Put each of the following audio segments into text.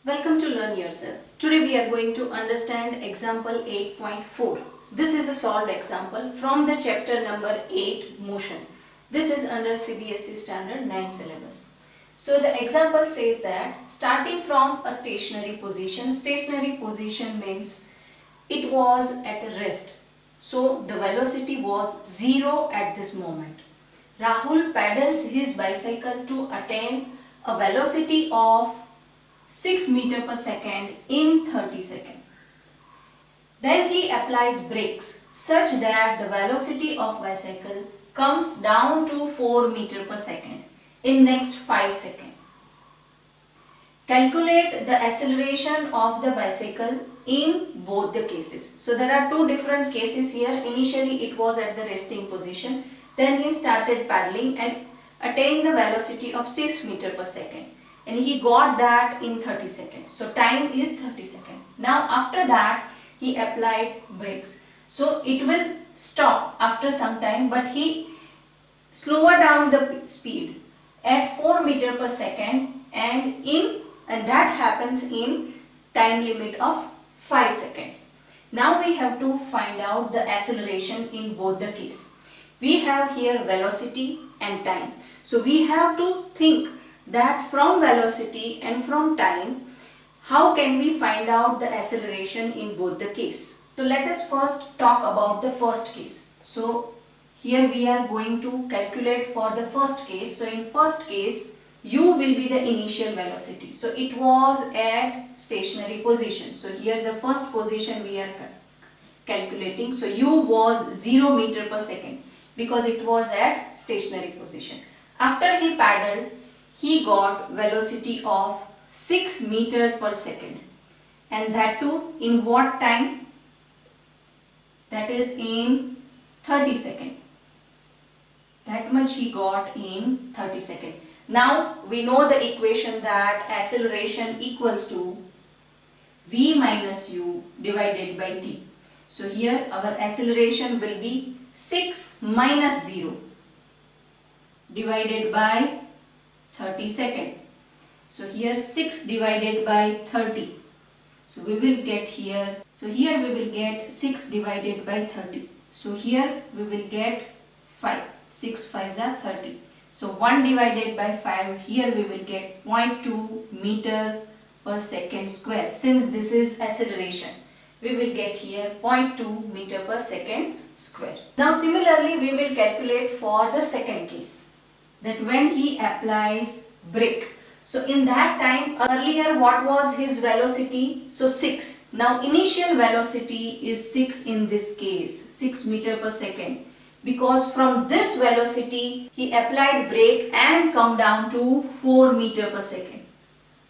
Welcome to Learn Yourself. Today we are going to understand example 8.4. This is a solved example from the chapter number 8, Motion. This is under CBSE Standard 9 syllabus. So the example says that starting from a stationary position means it was at a rest. So the velocity was 0 at this moment. Rahul pedals his bicycle to attain a velocity of 6 meter per second in 30 seconds. Then he applies brakes such that the velocity of bicycle comes down to 4 meter per second in next 5 seconds. Calculate the acceleration of the bicycle in both the cases. So there are two different cases here. Initially it was at the resting position. Then he started paddling and attained the velocity of 6 meter per second. And he got that in 30 seconds. So time is 30 seconds. Now after that he applied brakes. So it will stop after some time, but he slower down the speed at 4 meter per second and that happens in time limit of 5 seconds. Now we have to find out the acceleration in both the case. We have here velocity and time. So we have to think that from velocity and from time, how can we find out the acceleration in both the case? So let us first talk about the first case. So here we are going to calculate for the first case. So in first case, u will be the initial velocity. So it was at stationary position. So here the first position we are calculating. So u was 0 meter per second because it was at stationary position. After he paddled, he got velocity of 6 meter per second, and that too in what time? That is in 30 seconds. That much he got in 30 seconds. Now we know the equation that acceleration equals to v minus u divided by t. So here our acceleration will be 6 minus 0 divided by 30 seconds. So here 6 divided by 30. So we will get here. So here we will get 6 divided by 30. So here we will get 5. 6 5s are 30. So 1 divided by 5. Here we will get 0.2 meter per second square. Since this is acceleration, we will get here 0.2 meter per second square. Now similarly we will calculate for the second case, that when he applies brake. So in that time, earlier what was his velocity? So 6. Now initial velocity is 6 in this case, 6 meter per second. Because from this velocity he applied brake and come down to 4 meter per second.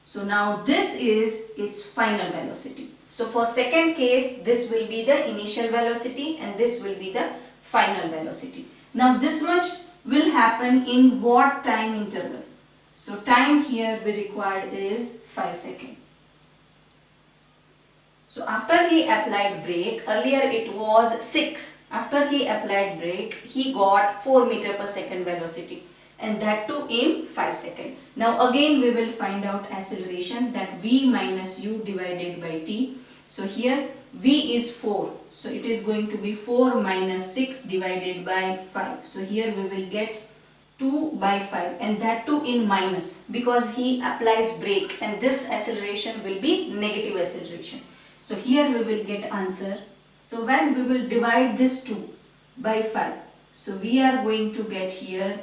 So now this is its final velocity. So for second case, this will be the initial velocity and this will be the final velocity. Now this much will happen in what time interval? So time here we required is 5 seconds. So after he applied brake, earlier it was 6. After he applied brake, he got 4 meter per second velocity, and that too in 5 seconds. Now again we will find out acceleration, that v minus u divided by t. So here v is 4. So it is going to be 4 minus 6 divided by 5. So here we will get 2 by 5, and that too in minus because he applies brake, and this acceleration will be negative acceleration. So here we will get answer. So when we will divide this 2 by 5, so we are going to get here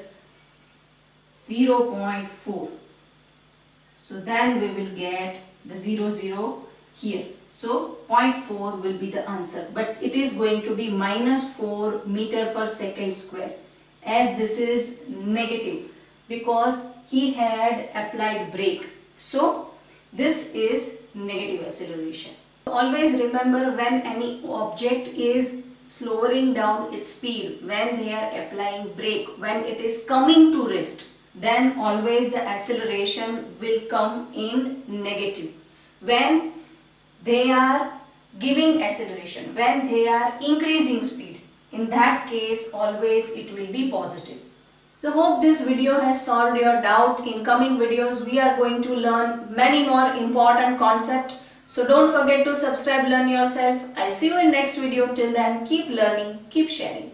0.4. So then we will get the 0 here. So 0.4 will be the answer, but it is going to be minus 4 meter per second square, as this is negative because he had applied brake. So this is negative acceleration. Always remember, when any object is slowing down its speed, when they are applying brake, when it is coming to rest, then always the acceleration will come in negative. When they are giving acceleration, when they are increasing speed, in that case always it will be positive. So hope this video has solved your doubt. In coming videos we are going to learn many more important concepts. So don't forget to subscribe, learn yourself. I'll see you in next video. Till then, keep learning, keep sharing.